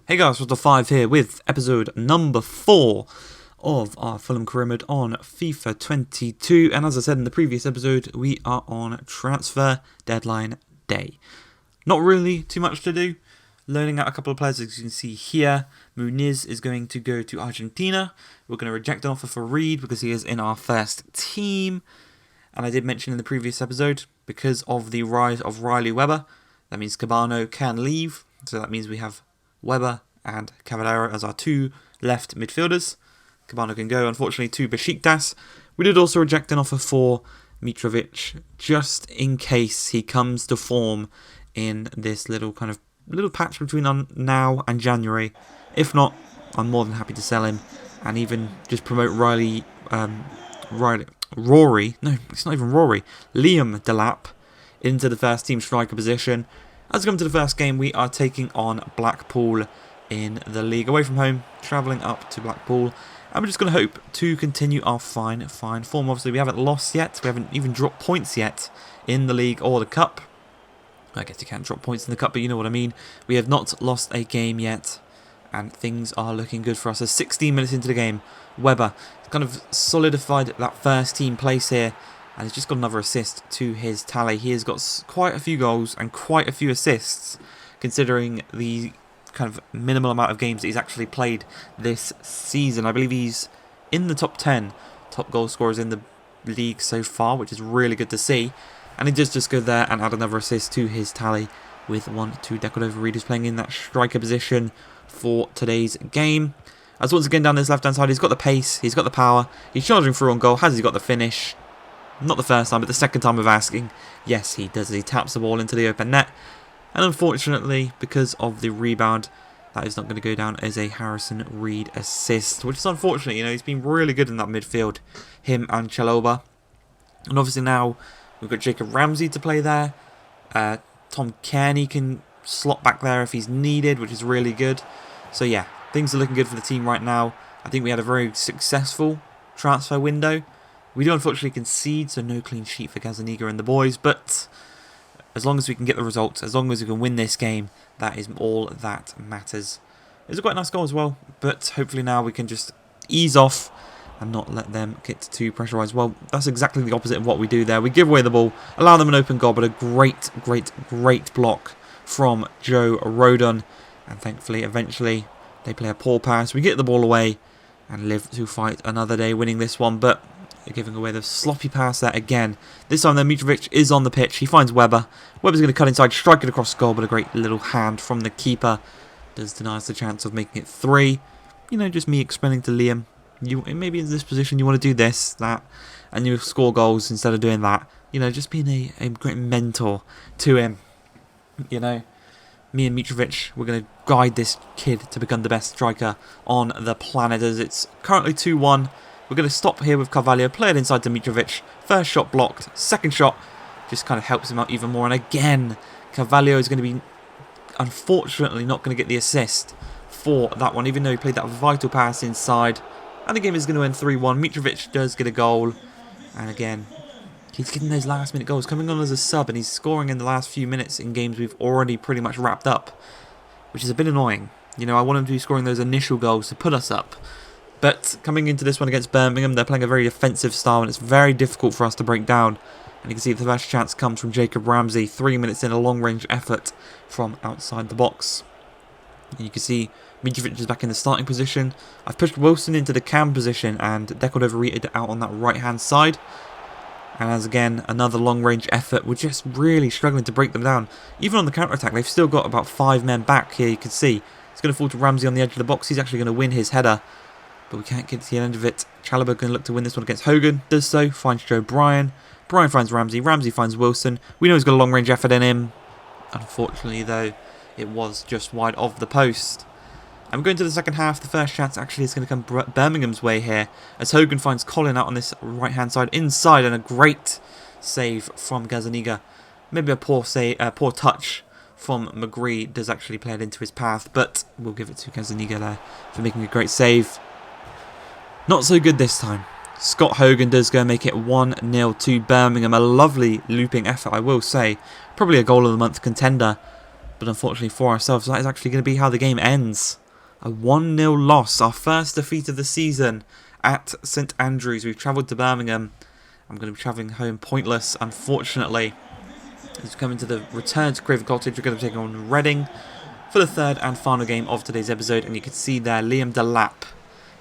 Hey guys, What's the 5 here with episode number 4 of our Fulham career mode on FIFA 22. And as I said in the previous episode, we are on transfer deadline day. Not really too much to do. Loaning out a couple of players, as you can see here. Muniz is going to go to Argentina. We're going to reject an offer for Reed because he is in our first team. And I did mention in the previous episode, because of the rise of Riley Webber, that means Cabano can leave. So that means we have Webber and Cavallero as our two left midfielders. Cabano can go, unfortunately, to Besiktas. We did also reject an offer for Mitrovic, just in case he comes to form in this little patch between now and January. If not, I'm more than happy to sell him and even just promote Rory. No, it's not even Rory. Liam Delap into the first team striker position. As we come to the first game, we are taking on Blackpool in the league, away from home, travelling up to Blackpool, and we're just going to hope to continue our fine form. Obviously, we haven't lost yet, we haven't even dropped points yet in the league or the cup. I guess you can't drop points in the cup, but you know what I mean. We have not lost a game yet, and things are looking good for us. So 16 minutes into the game, Webber kind of solidified that first team place here, and he's just got another assist to his tally. He has got quite a few goals and quite a few assists, considering the kind of minimal amount of games that he's actually played this season. I believe he's in the top 10 top goal scorers in the league so far, which is really good to see. And he does just go there and add another assist to his tally with 1-2 Decordova Reed, who's playing in that striker position for today's game. As once again down this left hand side, he's got the pace, he's got the power, he's charging through on goal. Has he got the finish? Not the first time, but the second time of asking. Yes, he does. He taps the ball into the open net. And unfortunately, because of the rebound, that is not going to go down as a Harrison Reed assist, which is unfortunate. You know, he's been really good in that midfield, him and Chalobah. And obviously now we've got Jacob Ramsey to play there. Tom Kearney can slot back there if he's needed, which is really good. So yeah, things are looking good for the team right now. I think we had a very successful transfer window. We do unfortunately concede, so no clean sheet for Gazzaniga and the boys, but as long as we can get the results, as long as we can win this game, that is all that matters. It was a quite nice goal as well, but hopefully now we can just ease off and not let them get too pressurised. Well, that's exactly the opposite of what we do there. We give away the ball, allow them an open goal, but a great block from Joe Rodon. And thankfully, eventually, they play a poor pass. We get the ball away and live to fight another day winning this one, but they're giving away the sloppy pass there again. This time, though, Mitrovic is on the pitch. He finds Webber. Webber's going to cut inside, strike it across goal, but a great little hand from the keeper does deny us the chance of making it 3. You know, just me explaining to Liam, maybe in this position you want to do this, that, and you score goals instead of doing that. You know, just being a great mentor to him. You know, me and Mitrovic, we're going to guide this kid to become the best striker on the planet, as it's currently 2-1. We're going to stop here with Carvalho, play it inside to Mitrovic. First shot blocked, second shot just kind of helps him out even more. And again, Carvalho is going to be, unfortunately, not going to get the assist for that one, even though he played that vital pass inside. And the game is going to end 3-1. Mitrovic does get a goal. And again, he's getting those last minute goals, coming on as a sub, and he's scoring in the last few minutes in games we've already pretty much wrapped up, which is a bit annoying. You know, I want him to be scoring those initial goals to put us up. But coming into this one against Birmingham, they're playing a very defensive style, and it's very difficult for us to break down. And you can see the first chance comes from Jacob Ramsey, 3 minutes in, a long-range effort from outside the box. And you can see Mitrovic is back in the starting position. I've pushed Wilson into the cam position, and Decordova Reed out on that right-hand side. And as again, another long-range effort, we're just really struggling to break them down. Even on the counter-attack, they've still got about 5 men back here, you can see. It's going to fall to Ramsey on the edge of the box. He's actually going to win his header, but we can't get to the end of it. Chalobah going to look to win this one against Hogan. Does so, finds Joe Bryan. Bryan finds Ramsey. Ramsey finds Wilson. We know he's got a long-range effort in him. Unfortunately, though, it was just wide of the post. And we're going to the second half. The first chance actually is going to come Birmingham's way here, as Hogan finds Colin out on this right-hand side inside, and a great save from Gazzaniga. Maybe a poor touch from McGree does actually play it into his path, but we'll give it to Gazzaniga there for making a great save. Not so good this time. Scott Hogan does go and make it 1-0 to Birmingham. A lovely looping effort, I will say. Probably a goal of the month contender. But unfortunately for ourselves, that is actually going to be how the game ends. A 1-0 loss, our first defeat of the season at St Andrews. We've travelled to Birmingham. I'm going to be travelling home pointless, unfortunately. As we come into the return to Craven Cottage, we're going to be taking on Reading for the third and final game of today's episode. And you can see there, Liam Delap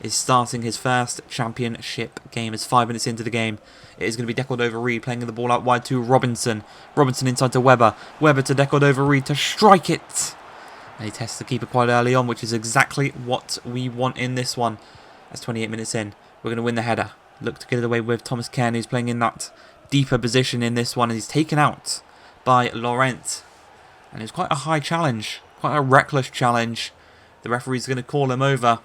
is starting his first championship game. It's 5 minutes into the game. It is going to be Deckled over Reed, playing the ball out wide to Robinson. Robinson inside to Webber. Webber to Deckled over Reed to strike it. And he tests the keeper quite early on, which is exactly what we want in this one. That's 28 minutes in. We're going to win the header. Look to get it away with Thomas Cairn, who's playing in that deeper position in this one. And he's taken out by Laurent. And it's quite a high challenge. Quite a reckless challenge. The referee's going to call him over.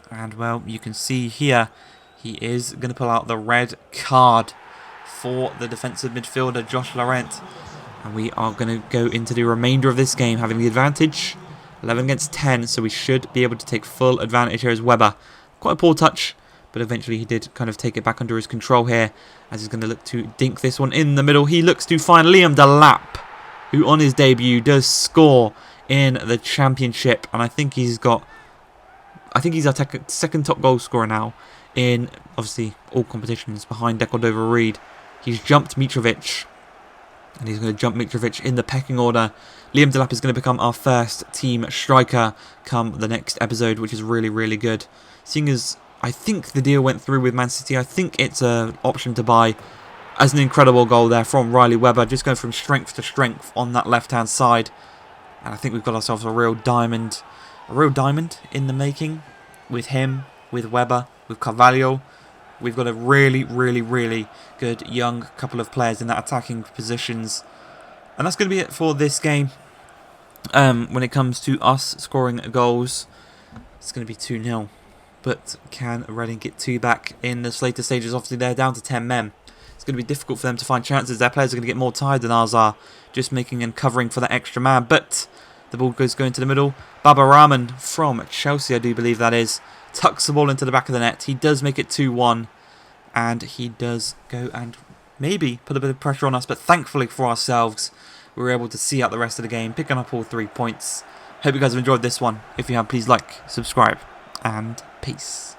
And, well, you can see here, he is going to pull out the red card for the defensive midfielder, Josh Laurent. And we are going to go into the remainder of this game having the advantage. 11 against 10, so we should be able to take full advantage here as Webber. Quite a poor touch, but eventually he did kind of take it back under his control here, as he's going to look to dink this one in the middle. He looks to find Liam Delap, who on his debut does score in the championship, and I think he's our second top goal scorer now in, obviously, all competitions behind Deckled over Reed. He's jumped Mitrovic, and he's going to jump Mitrovic in the pecking order. Liam Delap is going to become our first team striker come the next episode, which is really, really good. Seeing as I think the deal went through with Man City, I think it's an option to buy. As an incredible goal there from Riley Webber, just going from strength to strength on that left-hand side. And I think we've got ourselves a real diamond in the making with him, with Webber, with Carvalho. We've got a really, really, really good young couple of players in that attacking positions. And that's going to be it for this game. When it comes to us scoring goals, it's going to be 2-0. But can Reading get 2 back in the later stages? Obviously, they're down to 10 men. It's going to be difficult for them to find chances. Their players are going to get more tired than ours are, just making and covering for that extra man. But the ball goes going to the middle. Baba Rahman from Chelsea, I do believe that is, tucks the ball into the back of the net. He does make it 2-1. And he does go and maybe put a bit of pressure on us. But thankfully for ourselves, we were able to see out the rest of the game, picking up all 3 points. Hope you guys have enjoyed this one. If you have, please like, subscribe, and peace.